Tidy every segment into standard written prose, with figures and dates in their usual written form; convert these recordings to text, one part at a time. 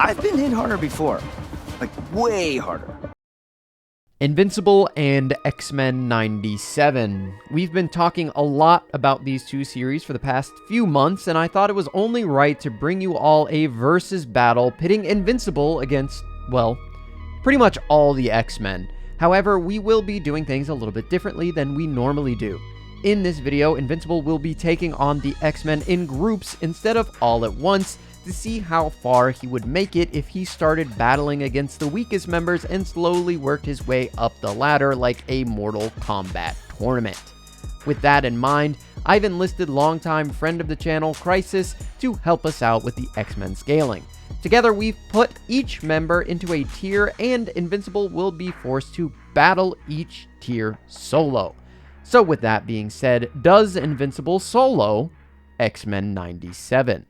I've been hit harder before. Like, way harder. Invincible and X-Men 97. We've been talking a lot about these two series for the past few months, and I thought it was only right to bring you all a versus battle pitting Invincible against, well, pretty much all the X-Men. However, we will be doing things a little bit differently than we normally do. In this video, Invincible will be taking on the X-Men in groups instead of all at once, to see how far he would make it if he started battling against the weakest members and slowly worked his way up the ladder like a Mortal Kombat tournament. With that in mind, I've enlisted longtime friend of the channel, Crisis, to help us out with the X-Men scaling. Together, we've put each member into a tier, and Invincible will be forced to battle each tier solo. So with that being said, does Invincible solo X-Men 97?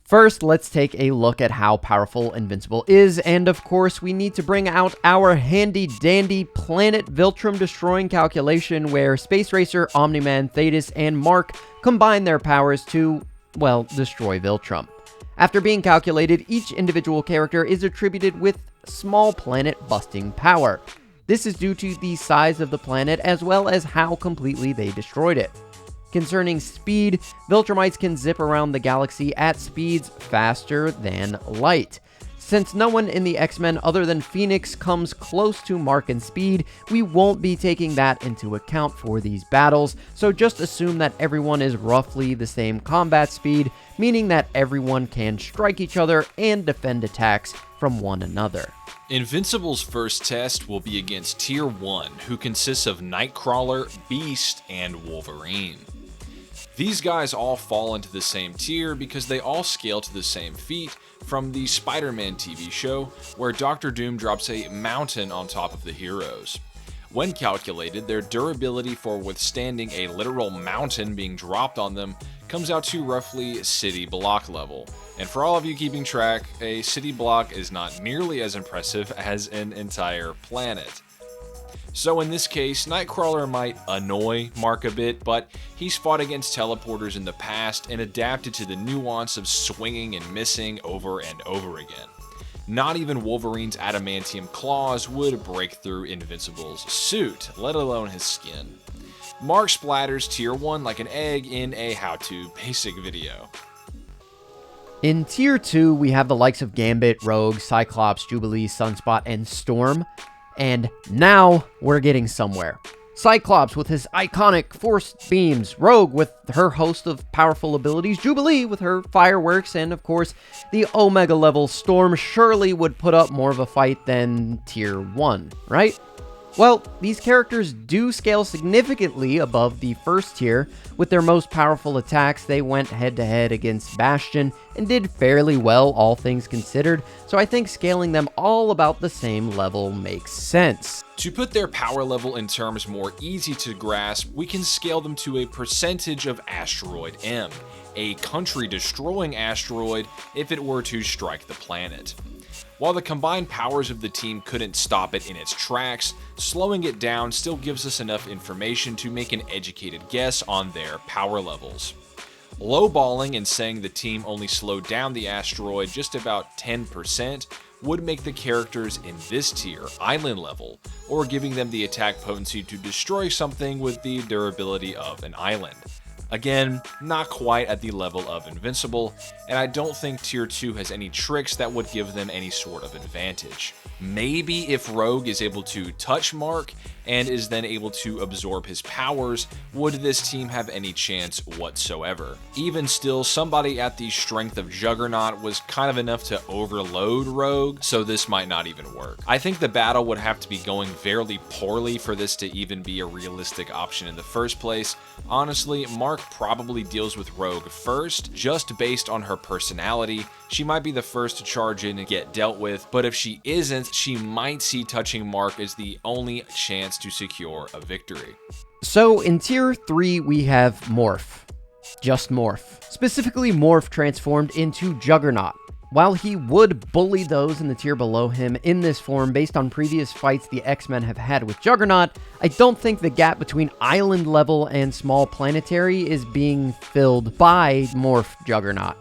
First, let's take a look at how powerful Invincible is, and of course, we need to bring out our handy-dandy planet Viltrum destroying calculation where Space Racer, Omni-Man, Thetis, and Mark combine their powers to, well, destroy Viltrum. After being calculated, each individual character is attributed with small planet busting power. This is due to the size of the planet as well as how completely they destroyed it. Concerning speed, Viltrumites can zip around the galaxy at speeds faster than light. Since no one in the X-Men other than Phoenix comes close to Mark in speed, we won't be taking that into account for these battles, so just assume that everyone is roughly the same combat speed, meaning that everyone can strike each other and defend attacks from one another. Invincible's first test will be against Tier 1, who consists of Nightcrawler, Beast, and Wolverine. These guys all fall into the same tier because they all scale to the same feat from the Spider-Man TV show, where Dr. Doom drops a mountain on top of the heroes. When calculated, their durability for withstanding a literal mountain being dropped on them comes out to roughly city block level. And for all of you keeping track, a city block is not nearly as impressive as an entire planet. So in this case, Nightcrawler might annoy Mark a bit, but he's fought against teleporters in the past and adapted to the nuance of swinging and missing over and over again. Not even Wolverine's adamantium claws would break through Invincible's suit, let alone his skin. Mark splatters Tier 1 like an egg in a how-to basic video. In Tier 2, we have the likes of Gambit, Rogue, Cyclops, Jubilee, Sunspot, and Storm. And now we're getting somewhere. Cyclops with his iconic force beams, Rogue with her host of powerful abilities, Jubilee with her fireworks, and of course, the Omega level Storm surely would put up more of a fight than Tier 1, right? Well, these characters do scale significantly above the first tier. With their most powerful attacks, they went head-to-head against Bastion and did fairly well, all things considered, so I think scaling them all about the same level makes sense. To put their power level in terms more easy to grasp, we can scale them to a percentage of Asteroid M, a country-destroying asteroid if it were to strike the planet. While the combined powers of the team couldn't stop it in its tracks, slowing it down still gives us enough information to make an educated guess on their power levels. Lowballing and saying the team only slowed down the asteroid just about 10% would make the characters in this tier island level, or giving them the attack potency to destroy something with the durability of an island. Again, not quite at the level of Invincible, and I don't think Tier 2 has any tricks that would give them any sort of advantage. Maybe if Rogue is able to touch Mark and is then able to absorb his powers, would this team have any chance whatsoever? Even still, somebody at the strength of Juggernaut was kind of enough to overload Rogue, so this might not even work. I think the battle would have to be going fairly poorly for this to even be a realistic option in the first place. Honestly, Mark probably deals with Rogue first, just based on her personality. She might be the first to charge in and get dealt with, but if she isn't, she might see touching Mark as the only chance to secure a victory. So in Tier 3, we have Morph. Just Morph. Specifically, Morph transformed into Juggernaut. While he would bully those in the tier below him in this form based on previous fights the X-Men have had with Juggernaut, I don't think the gap between island level and small planetary is being filled by Morph Juggernaut.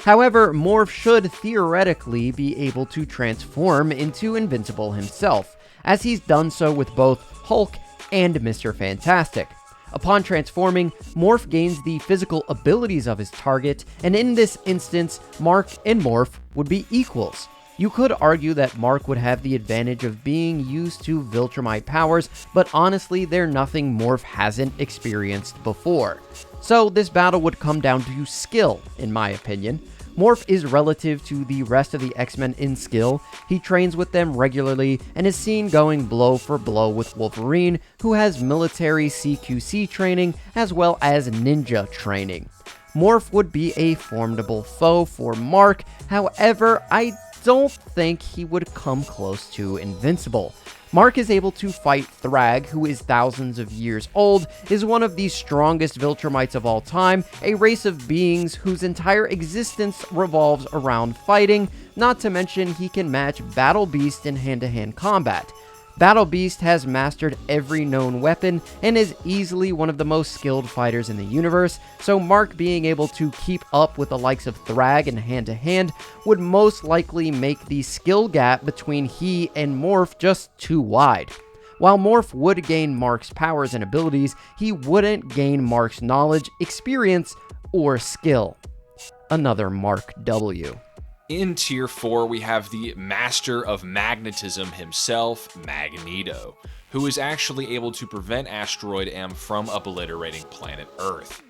However, Morph should theoretically be able to transform into Invincible himself, as he's done so with both Hulk and Mr. Fantastic. Upon transforming, Morph gains the physical abilities of his target, and in this instance, Mark and Morph would be equals. You could argue that Mark would have the advantage of being used to Viltrumite powers, but honestly, they're nothing Morph hasn't experienced before. So this battle would come down to skill, in my opinion. Morph is relative to the rest of the X-Men in skill. He trains with them regularly and is seen going blow for blow with Wolverine, who has military CQC training as well as ninja training. Morph would be a formidable foe for Mark, however, I don't think he would come close to Invincible. Mark is able to fight Thrag, who is thousands of years old, is one of the strongest Viltrumites of all time, a race of beings whose entire existence revolves around fighting, not to mention he can match Battle Beast in hand-to-hand combat. Battle Beast has mastered every known weapon and is easily one of the most skilled fighters in the universe, so Mark being able to keep up with the likes of Thrag in hand-to-hand would most likely make the skill gap between he and Morph just too wide. While Morph would gain Mark's powers and abilities, he wouldn't gain Mark's knowledge, experience, or skill. Another Mark W. In Tier 4, we have the Master of Magnetism himself, Magneto, who is actually able to prevent Asteroid M from obliterating planet Earth.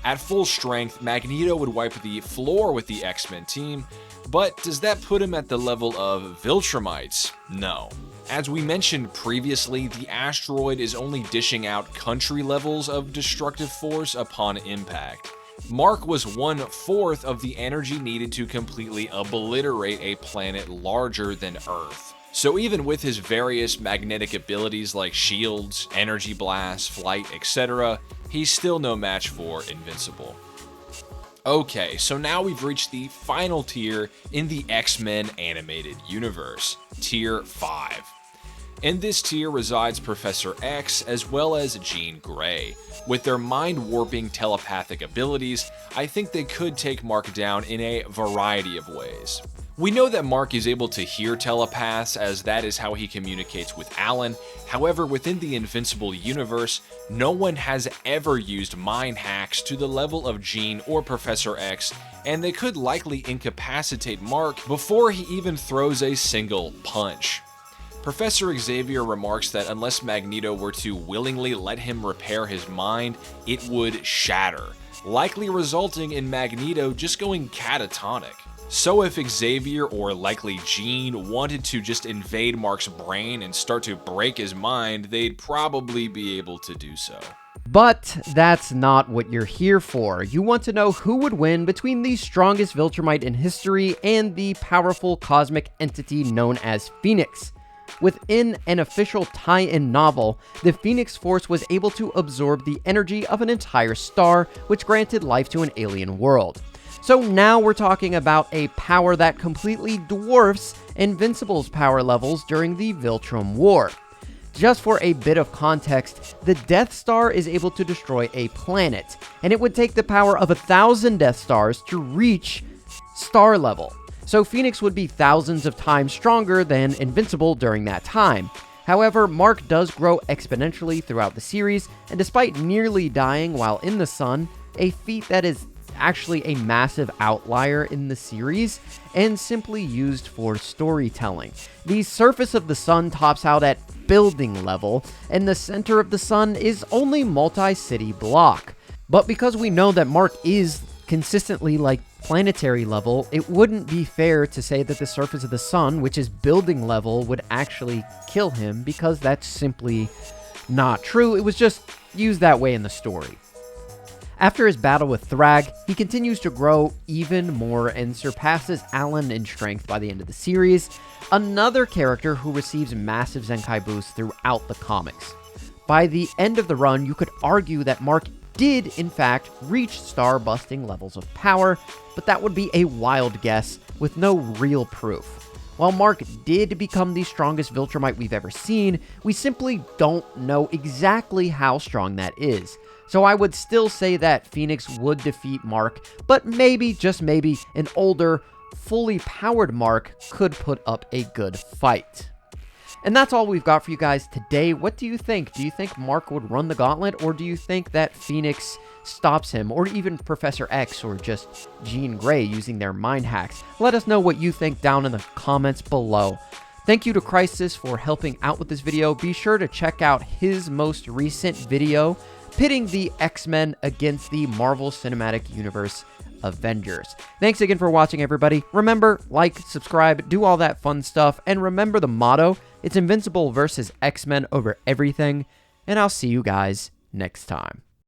At full strength, Magneto would wipe the floor with the X-Men team, but does that put him at the level of Viltrumites? No. As we mentioned previously, the asteroid is only dishing out country levels of destructive force upon impact. Mark was 1/4 of the energy needed to completely obliterate a planet larger than Earth. So even with his various magnetic abilities like shields, energy blasts, flight, etc., he's still no match for Invincible. Okay, so now we've reached the final tier in the X-Men animated universe, Tier 5. In this tier resides Professor X as well as Jean Grey. With their mind-warping telepathic abilities, I think they could take Mark down in a variety of ways. We know that Mark is able to hear telepaths, as that is how he communicates with Alan. However, within the Invincible universe, no one has ever used mind hacks to the level of Jean or Professor X, and they could likely incapacitate Mark before he even throws a single punch. Professor Xavier remarks that unless Magneto were to willingly let him repair his mind, it would shatter, likely resulting in Magneto just going catatonic. So if Xavier, or likely Jean, wanted to just invade Mark's brain and start to break his mind, they'd probably be able to do so. But that's not what you're here for. You want to know who would win between the strongest Viltrumite in history and the powerful cosmic entity known as Phoenix. Within an official tie-in novel, the Phoenix Force was able to absorb the energy of an entire star, which granted life to an alien world. So now we're talking about a power that completely dwarfs Invincible's power levels during the Viltrum War. Just for a bit of context, the Death Star is able to destroy a planet, and it would take the power of 1,000 Death Stars to reach star level. So Phoenix would be thousands of times stronger than Invincible during that time. However, Mark does grow exponentially throughout the series, and despite nearly dying while in the sun, a feat that is actually a massive outlier in the series, and simply used for storytelling. The surface of the sun tops out at building level, and the center of the sun is only multi-city block. But because we know that Mark is consistently like planetary level, it wouldn't be fair to say that the surface of the sun, which is building level, would actually kill him, because that's simply not true. It was just used that way in the story. After his battle with Thrag, he continues to grow even more and surpasses Alan in strength by the end of the series, another character who receives massive Zenkai boosts throughout the comics. By the end of the run, you could argue that Mark did, in fact, reach star-busting levels of power, but that would be a wild guess with no real proof. While Mark did become the strongest Viltrumite we've ever seen, we simply don't know exactly how strong that is. So I would still say that Phoenix would defeat Mark, but maybe, just maybe, an older, fully powered Mark could put up a good fight. And that's all we've got for you guys today. What do you think? Do you think Mark would run the gauntlet, or do you think that Phoenix stops him, or even Professor X, or just Jean Grey using their mind hacks? Let us know what you think down in the comments below. Thank you to Crisis for helping out with this video. Be sure to check out his most recent video pitting the X-Men against the Marvel Cinematic Universe Avengers. Thanks again for watching, everybody. Remember, like, subscribe, do all that fun stuff, and remember the motto, it's Invincible versus X-Men over everything, and I'll see you guys next time.